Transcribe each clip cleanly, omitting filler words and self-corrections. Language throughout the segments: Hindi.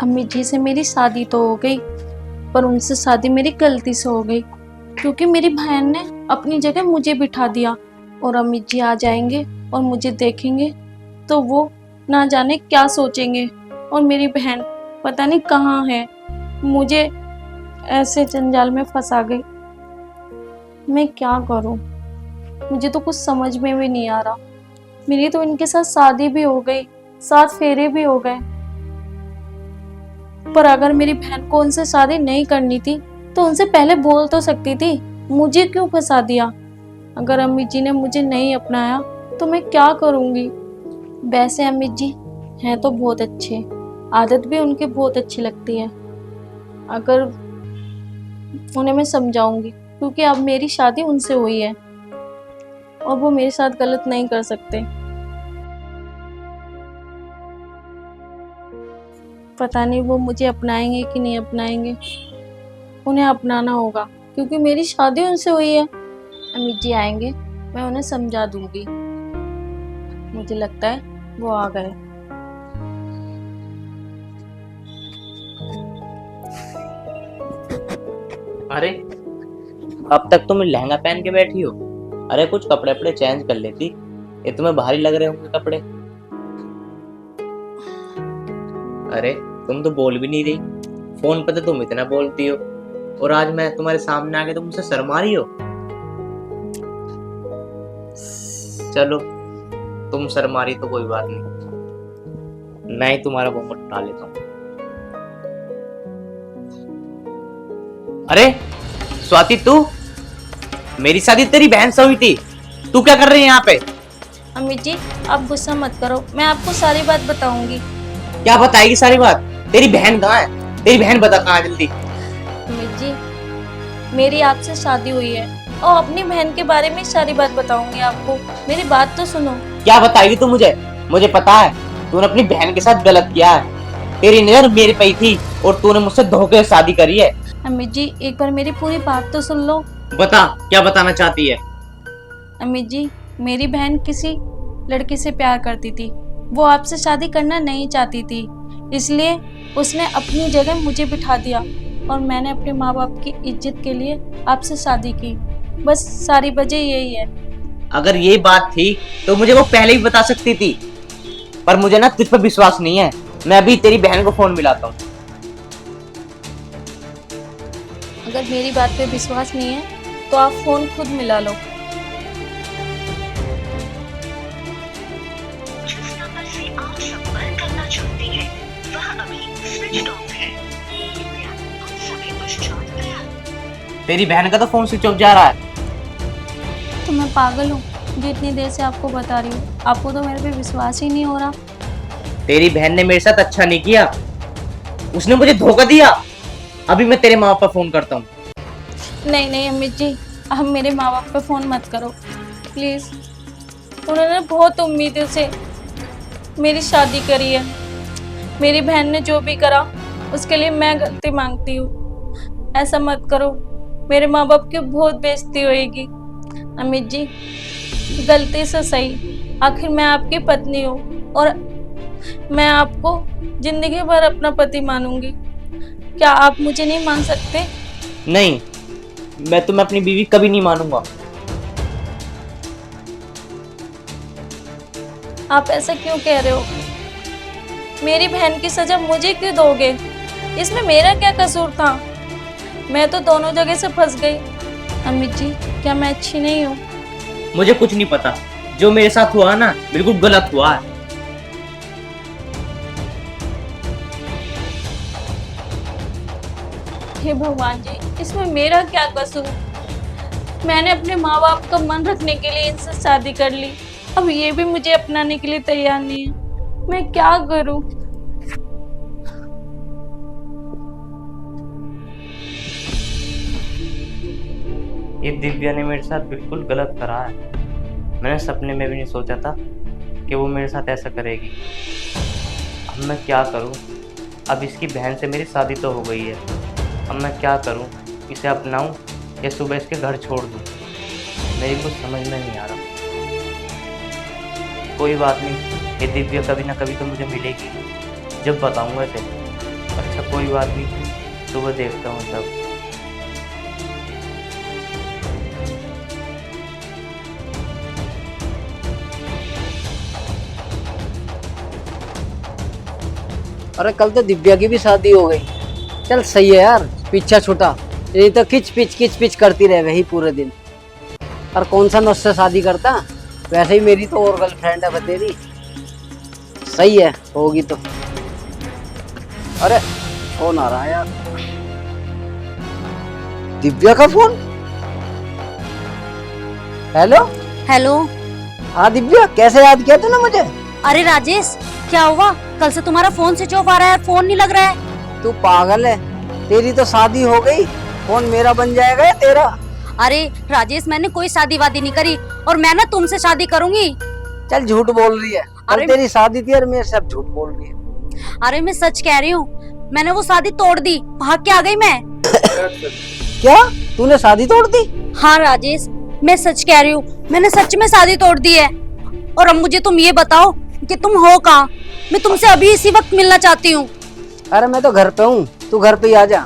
अम्मी जी से मेरी शादी तो हो गई, पर उनसे शादी मेरी गलती से हो गई, क्योंकि मेरी बहन ने अपनी जगह मुझे बिठा दिया। और अम्मी जी आ जाएंगे और मुझे देखेंगे तो वो ना जाने क्या सोचेंगे। और मेरी बहन पता नहीं कहाँ है, मुझे ऐसे जंजाल में फंसा गई। मैं क्या करूं? मुझे तो कुछ समझ में भी नहीं आ रहा। मेरी तो इनके साथ शादी भी हो गई, 7 फेरे भी हो गए, पर अगर मेरी बहन को उनसे शादी नहीं करनी थी तो उनसे पहले बोल तो सकती थी। मुझे क्यों फंसा दिया? अगर अम्मी जी ने मुझे नहीं अपनाया तो मैं क्या करूंगी? वैसे अम्मी जी हैं तो बहुत अच्छे, आदत भी उनकी बहुत अच्छी लगती है। अगर उन्हें मैं समझाऊंगी, क्योंकि अब मेरी शादी उनसे हुई है और वो मेरे साथ गलत नहीं कर सकते। पता नहीं वो मुझे अपनाएंगे कि नहीं अपनाएंगे। उन्हें अपनाना होगा, क्योंकि मेरी शादी उनसे हुई है। अमित जी आएंगे, मैं उन्हें समझा दूंगी। मुझे लगता है वो आ गए। अरे अब तक तुम लहंगा पहन के बैठी हो। अरे कुछ कपड़े अपने चेंज कर लेती, ये तुम्हें भारी लग रहे होंगे कपड़े। अरे तुम तो बोल भी नहीं रही, फोन पे तो तुम इतना बोलती हो, और आज मैं तुम्हारे सामने आके तुम मुझसे शर्मा रही हो। चलो तुम शर्मा रही तो कोई बात नहीं, मैं ही तुम्हारा घूंघट उठा लेता हूँ। अरे स्वाति, तू? मेरी शादी तेरी बहन से हुई थी, तू क्या कर रही है यहाँ पे? अमित जी आप गुस्सा मत करो, मैं आपको सारी बात बताऊंगी। क्या बताएगी सारी बात? तेरी बहन कहाँ है? तेरी बहन बता कहाँ है, जल्दी। अमित जी मेरी आपसे शादी हुई है और अपनी बहन के बारे में सारी बात बताऊंगी आपको। मेरी बात तो सुनो। क्या बताएगी तू मुझे? मुझे पता है तूने अपनी बहन के साथ गलत किया है। तेरी नजर मेरे पे ही थी और तूने मुझसे धोखे से शादी करी है। अमित जी एक बार मेरी पूरी बात तो सुन लो। बता, क्या बताना चाहती है? अमित जी मेरी बहन किसी लड़के से प्यार करती थी, वो आपसे शादी करना नहीं चाहती थी, इसलिए उसने अपनी जगह मुझे बिठा दिया और मैंने अपने माँ बाप की इज्जत के लिए आपसे शादी की। बस सारी वजह यही है। अगर ये बात थी तो मुझे वो पहले ही बता सकती थी, पर मुझे ना तुझ पर विश्वास नहीं है। मैं अभी तेरी बहन को फोन मिलाता हूँ। अगर मेरी बात पे विश्वास नहीं है तो आप फोन खुद मिला लो। जिस नंबर से आप संपर्क करना चाहते हैं वह अभी स्विच ऑफ है। कृपया कुछ समय पश्चात प्रयास। तेरी बहन का तो फोन स्विच ऑफ जा रहा है। तो मैं पागल हूँ जो इतनी देर से आपको बता रही हूँ? आपको तो मेरे पे विश्वास ही नहीं हो रहा। तेरी बहन ने मेरे साथ अच्छा नहीं किया, उसने मुझे धोखा दिया। अभी मैं तेरे माँ बाप पर फोन करता हूँ। नहीं नहीं अमित जी आप मेरे माँ बाप पे फ़ोन मत करो प्लीज़। उन्होंने बहुत उम्मीदों से मेरी शादी करी है। मेरी बहन ने जो भी करा उसके लिए मैं गलती मांगती हूँ। ऐसा मत करो, मेरे माँ बाप की बहुत बेइज्जती होएगी। अमित जी गलती से सही, आखिर मैं आपकी पत्नी हूँ और मैं आपको जिंदगी भर अपना पति मानूंगी। क्या आप मुझे नहीं मान सकते? नहीं, मैं तुम्हें अपनी बीवी कभी नहीं मानूंगा। आप ऐसा क्यों कह रहे हो? मेरी बहन की सजा मुझे क्यों दोगे? इसमें मेरा क्या कसूर था? मैं तो दोनों जगह से फंस गई। अमित जी क्या मैं अच्छी नहीं हूँ? मुझे कुछ नहीं पता, जो मेरे साथ हुआ ना बिल्कुल गलत हुआ है। हे भगवान जी इसमें मेरा क्या कसूर? मैंने अपने माँ बाप का मन रखने के लिए इनसे शादी कर ली, अब ये भी मुझे अपनाने के लिए तैयार नहीं है। मैं क्या करूँ? ये दिव्या ने मेरे साथ बिल्कुल गलत करा है। मैंने सपने में भी नहीं सोचा था कि वो मेरे साथ ऐसा करेगी। अब मैं क्या करूं? अब इसकी बहन से मेरी शादी तो हो गई है, अब मैं क्या करूं? इसे अपनाऊं या सुबह इसके घर छोड़ दूं? मेरी कुछ समझ में नहीं आ रहा। कोई बात नहीं, ये दिव्या कभी ना कभी तो मुझे मिलेगी, जब बताऊंगा इसे। अच्छा कोई बात नहीं, सुबह देखता हूँ तब। अरे कल तो दिव्या की भी शादी हो गई। चल सही है यार, पीछा छूटा। ये तो किच पिच करती रहे वही पूरे दिन। और कौन सा मैं उससे शादी करता, वैसे ही मेरी तो और गर्लफ्रेंड है बतेरी। सही है, होगी तो। अरे फोन आ रहा है यार, दिव्या का फोन। Hello hello. हाँ दिव्या, कैसे याद किया तूने मुझे? अरे राजेश, क्या हुआ? कल से तुम्हारा फोन स्विच ऑफ आ रहा है, फोन नहीं लग रहा है। तू पागल है, तेरी तो शादी हो गई, फोन मेरा बन जाएगा या तेरा? अरे राजेश, मैंने कोई शादी वादी नहीं करी और मैं ना तुमसे शादी करूंगी। चल झूठ बोल रही है, कल अरे तेरी शादी थी और मेरे से अब झूठ बोल रही है। अरे मैं सच कह रही हूँ, मैंने वो शादी तोड़ दी, भाग के आ गई मैं। क्या तूने शादी तोड़ दी? हाँ राजेश, मैं सच कह रही हूँ, मैंने सच में शादी तोड़ दी है। और अब मुझे तुम ये बताओ कि तुम हो कहाँ? मैं तुमसे अभी इसी वक्त मिलना चाहती हूँ। अरे मैं तो घर पे हूँ, तू घर पे ही आ जा।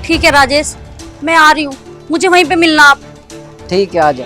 ठीक है राजेश, मैं आ रही हूँ, मुझे वहीं पे मिलना आप। ठीक है, आ जा।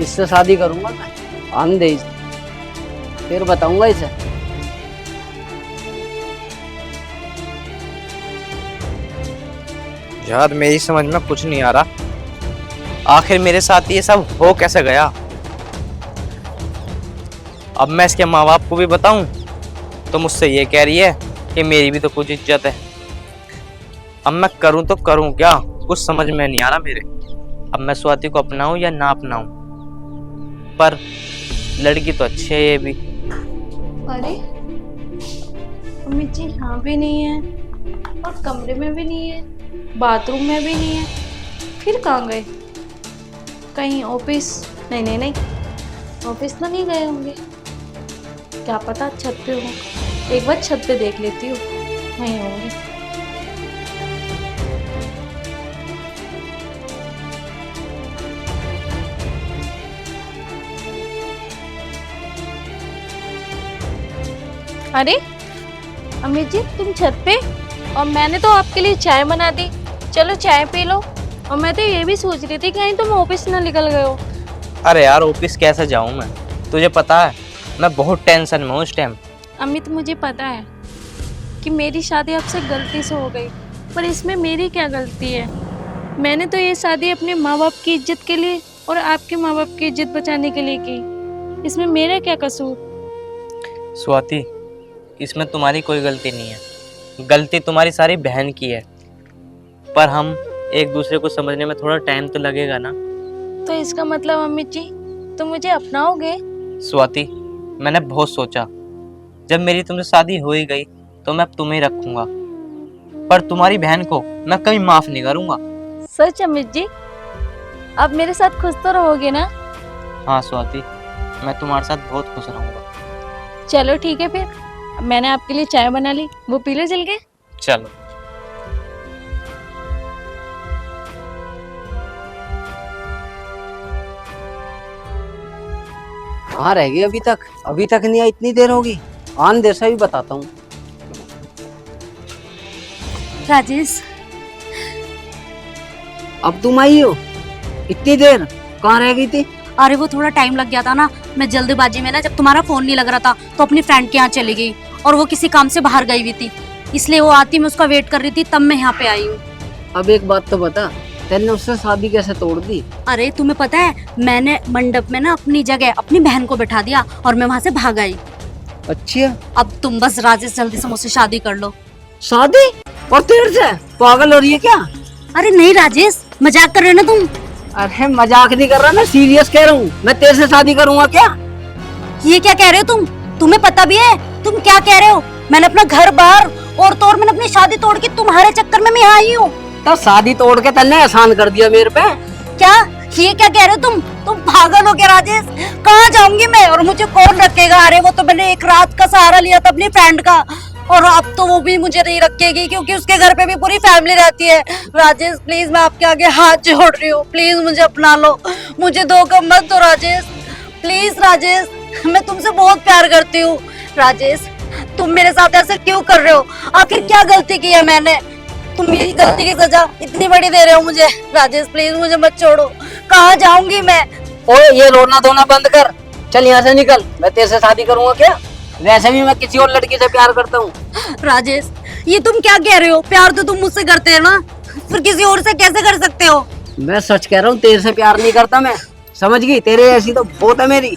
इससे शादी करूंगा मैं, अंधे, फिर बताऊंगा इसे। यार मेरी समझ में कुछ नहीं आ रहा, आखिर मेरे साथ ये सब हो कैसे गया। अब मैं इसके माँ बाप को भी बताऊं तो मुझसे ये कह रही है कि मेरी भी तो कुछ इज्जत है। अब मैं करूं तो करूं क्या, कुछ समझ में नहीं आ रहा मेरे। अब मैं स्वाति को अपनाऊं या ना अपनाऊं, पर लड़की तो अच्छी है ये भी। अरे अम्मी जी यहाँ भी नहीं है और कमरे में भी नहीं है, बाथरूम में भी नहीं है, फिर कहाँ गए? कहीं ऑफिस? नहीं नहीं नहीं, ऑफिस तो नहीं गए होंगे, क्या पता छत पे हो। एक बार छत पे देख लेती हूँ, वहीं होंगे। अरे अमित जी, तुम छत पे? और मैंने तो आपके लिए चाय बना दी, चलो चाय पी लो। और मैं तो ये भी सोच रही थी कहीं तुम ऑफिस ना निकल गए हो। अरे यार ऑफिस कैसे जाऊं मैं, तुझे पता है मैं बहुत टेंशन में हूँ इस टाइम। अमित, मुझे पता है कि मेरी शादी आपसे गलती से हो गई, पर इसमें मेरी क्या गलती है? मैंने तो ये शादी अपने माँ बाप की इज्जत के लिए और आपके माँ बाप की इज्जत बचाने के लिए की, इसमें मेरा क्या कसूर? स्वाति, इसमें तुम्हारी कोई गलती नहीं है, गलती तुम्हारी सारी बहन की है। पर हम एक दूसरे को समझने में थोड़ा टाइम तो लगेगा ना। तो इसका मतलब अमित जी, तुम मुझे अपनाओगे? स्वाति, मैंने बहुत सोचा, जब मेरी तुमसे शादी हो ही गई तो मैं अब तुम्हें रखूंगा, पर तुम्हारी बहन को मैं कभी माफ नहीं करूंगा। सच अमित जी? अब मेरे साथ खुश तो रहोगे ना? हाँ स्वाति, मैं तुम्हारे साथ बहुत खुश रहूंगा। चलो ठीक है, फिर मैंने आपके लिए चाय बना ली, वो पी लो चल के। चलो। कहाँ रह गई अभी तक नहीं आई, इतनी देर होगी। आन देर से भी बताता हूँ। राजेश, अब तुम आई हो, इतनी देर कहाँ रह गई थी? अरे वो थोड़ा टाइम लग गया था ना, मैं जल्दबाजी में ना, जब तुम्हारा फोन नहीं लग रहा था तो अपनी फ्रेंड के यहाँ चली गई और वो किसी काम से बाहर गई हुई थी, इसलिए वो आती, मैं उसका वेट कर रही थी, तब मैं यहाँ पे आई हूँ। अब एक बात तो बता, तेने उससे शादी कैसे तोड़ दी? अरे तुम्हें पता है, मैंने मंडप में ना अपनी जगह अपनी बहन को बैठा दिया और मैं वहाँ से भाग आई। अच्छा, अब तुम बस राजेश जल्दी से मुझसे शादी कर लो। शादी? और तेरे से? पागल हो रही है क्या? अरे नहीं राजेश, मजाक कर रहे हो ना तुम? अरे मजाक नहीं कर रहा, मैं सीरियस कह रहा हूँ। मैं तेरे से शादी करूंगा क्या? ये क्या कह रहे हो तुम? तुम्हें पता भी है तुम क्या कह रहे हो? मैंने अपना घर बार और तो और मैंने अपनी शादी तोड़ के तुम्हारे चक्कर में मैं आई हूँ। तब शादी तोड़ के तन्ने एहसान कर दिया मेरे पे। क्या ये क्या कह रहे हो तुम पागल हो क्या राजेश? कहाँ जाऊंगी मैं और मुझे कौन रखेगा? अरे वो तो मैंने एक रात का सहारा लिया था अपनी फ्रेंड का, और अब तो वो भी मुझे नहीं रखेगी क्योंकि उसके घर पे भी पूरी फैमिली रहती है। राजेश प्लीज, मैं आपके आगे हाथ जोड़ रही हूँ, प्लीज मुझे अपना लो, मुझे धोखा मत दो राजेश, प्लीज राजेश। मैं तुमसे बहुत प्यार करती हूँ। राजेश, तुम मेरे साथ ऐसा क्यों कर रहे हो? आखिर क्या गलती की है मैंने? तुम मेरी गलती की सजा इतनी बड़ी दे रहे हो मुझे। राजेश प्लीज मुझे मत छोड़ो। कहाँ जाऊंगी मैं? ओए ये रोना धोना बंद कर, चल यहाँ से निकल। मैं तेरे से शादी करूंगा क्या? वैसे भी मैं किसी और लड़की से प्यार करता हूँ। राजेश, ये तुम क्या कह रहे हो? प्यार तो तुम मुझसे करते हैं ना, फिर किसी और से कैसे कर सकते हो? मैं सच कह रहा हूँ, तेरे से प्यार नहीं करता मैं, समझ गई? तेरे ऐसी तो बहुत है मेरी।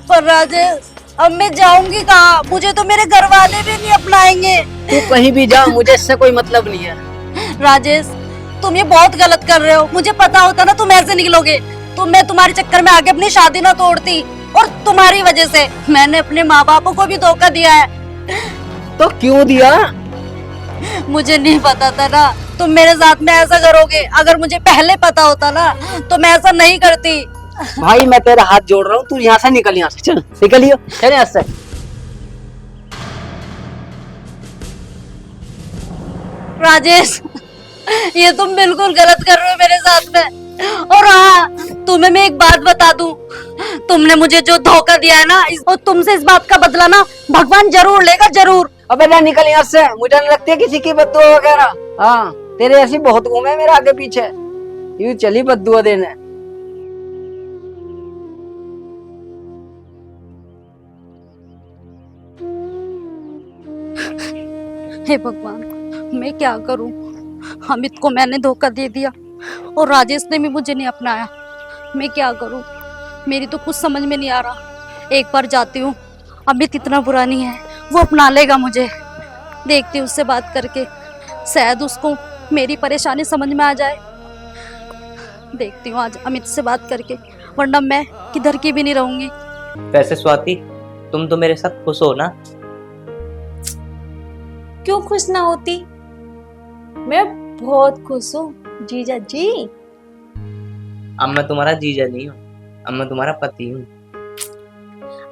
पर राजेश, अब मैं जाऊंगी कहाँ? मुझे तो मेरे घर वाले भी नहीं अपनाएंगे। तू कहीं भी जा, मुझे इससे कोई मतलब नहीं है। राजेश, तुम ये बहुत गलत कर रहे हो। मुझे पता होता ना तुम ऐसे निकलोगे तो मैं तुम्हारे चक्कर में आगे अपनी शादी ना तोड़ती। और तुम्हारी वजह से मैंने अपने माँ बापों को भी धोखा दिया है। तो क्यों दिया? मुझे नहीं पता था ना तुम मेरे साथ में ऐसा करोगे। अगर मुझे पहले पता होता ना तो मैं ऐसा नहीं करती। भाई मैं तेरा हाथ जोड़ रहा हूँ, तू यहाँ से निकल, यहाँ से चल, निकलियो, चल यहाँ से। राजेश, ये तुम बिल्कुल गलत कर रहे हो मेरे साथ में। और हाँ, तुम्हें मैं एक बात बता दूं, तुमने मुझे जो धोखा दिया है ना, और तुमसे इस बात का बदला ना भगवान जरूर लेगा, जरूर। अबे ना निकल यहाँ से, मुझे नहीं लगती है किसी की बद्दुआ वगैरह। हाँ, तेरे ऐसी बहुत घूमे मेरे आगे पीछे, यूं चली बद्दुआ देने। हे भगवान, मैं क्या करूं? अमित को मैंने धोखा दे दिया और राजेश ने भी मुझे नहीं अपनाया। मैं क्या करूं? मेरी तो कुछ समझ में नहीं आ रहा। एक बार जाती हूँ, अमित इतना बुरा नहीं है, वो अपना लेगा मुझे। देखती हूँ उससे बात करके, शायद उसको मेरी परेशानी समझ में आ जाए। देखती हूँ आज अमित से बात करके, वरना मैं किधर की भी नहीं रहूंगी। वैसे स्वाति, तुम तो मेरे साथ खुश हो ना? क्यों खुश ना होती? मैं बहुत खुश हूँ जीजा जी। अब मैं तुम्हारा जीजा नहीं हूँ, अब मैं तुम्हारा पति हूँ।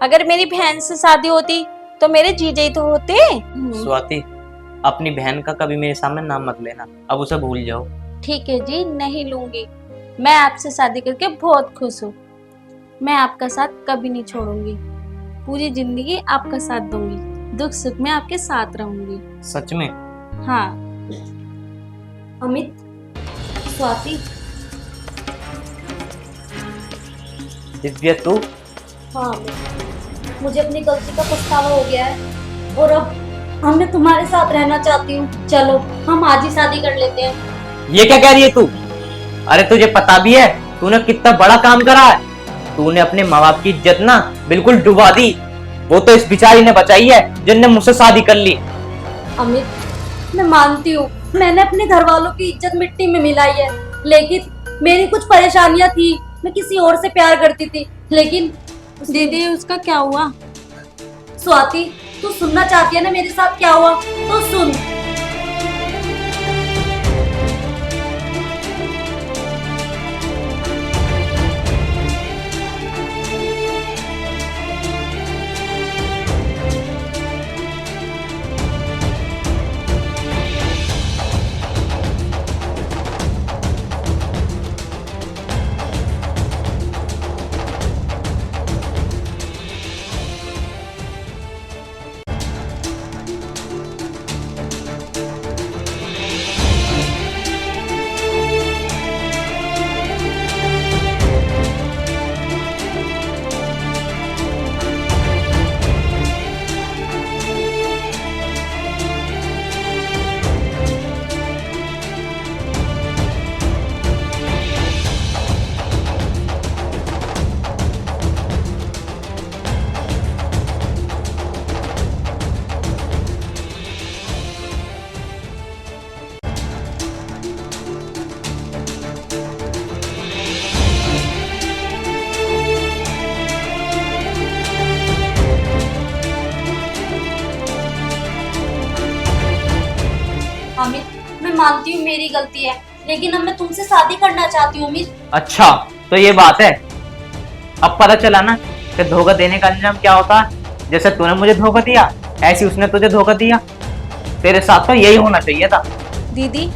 अगर मेरी बहन से शादी होती तो मेरे जीजा ही तो होते। स्वाति, अपनी बहन का कभी मेरे सामने नाम मत लेना, अब उसे भूल जाओ। ठीक है जी, नहीं लूंगी। मैं आपसे शादी करके बहुत खुश हूँ। मैं आपका साथ कभी नहीं छोड़ूंगी, पूरी जिंदगी आपका साथ दूंगी, दुख सुख में आपके साथ रहूंगी। सच में? हाँ। अमित, स्वाति। दिव्या तू? हाँ, मुझे अपनी गलती का पछतावा हो गया है और अब मैं तुम्हारे साथ रहना चाहती हूँ। चलो हम आज ही शादी कर लेते हैं। ये क्या कह रही है तू? अरे तुझे पता भी है तूने कितना बड़ा काम करा है? तूने अपने माँ बाप की इज्जत ना बिल्कुल डुबा दी। वो तो इस बेचारी ने बचाई है जिनने मुझसे शादी कर ली। अमित, मैं मानती हूँ मैंने अपने घर वालों की इज्जत मिट्टी में मिलाई है, लेकिन मेरी कुछ परेशानियां थी। मैं किसी और से प्यार करती थी, लेकिन दीदी उसका क्या हुआ? स्वाति, तू सुनना चाहती है ना मेरे साथ क्या हुआ? तो सुन। अमित, मैं मानती हूँ मेरी गलती है, लेकिन अब मैं तुमसे शादी करना चाहती हूँ। अमित, अच्छा तो ये बात है। अब पता चला ना कि धोखा देने का अंजाम क्या होता है। जैसे तूने मुझे धोखा दिया, ऐसे उसने तुझे धोखा दिया। तेरे साथ तो यही होना चाहिए था। दीदी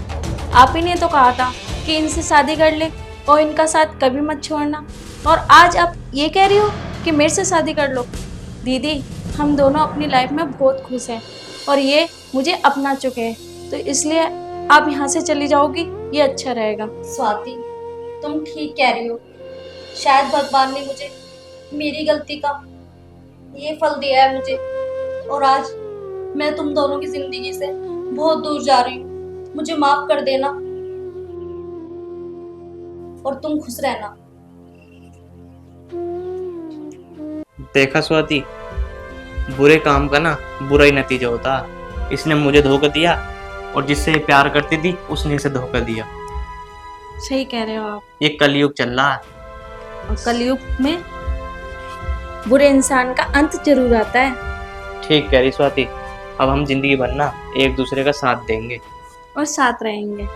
आप ही ने तो कहा था कि इनसे शादी कर ले और इनका साथ कभी मत छोड़ना, और आज आप ये कह रही हो कि मेरे से शादी कर लो। दीदी, हम दोनों अपनी लाइफ में बहुत खुश हैं और ये मुझे अपना चुके हैं, तो इसलिए आप यहाँ से चली जाओगी ये अच्छा रहेगा। स्वाति, तुम ठीक कह रही हो। शायद भगवान ने मुझे मेरी गलती का ये फल दिया है मुझे, और आज मैं तुम दोनों की जिंदगी से बहुत दूर जा रही हूँ। मुझे माफ कर देना और तुम खुश रहना। देखा स्वाति, बुरे काम का ना बुरा ही नतीजा होता। इसने मुझे धोखा दिया और जिससे ये प्यार करती थी उसने इसे धोखा दिया। सही कह रहे हो आप। ये कलयुग चल रहा है। और कलयुग में बुरे इंसान का अंत जरूर आता है। ठीक कह रही स्वाति, अब हम जिंदगी भर ना एक दूसरे का साथ देंगे और साथ रहेंगे।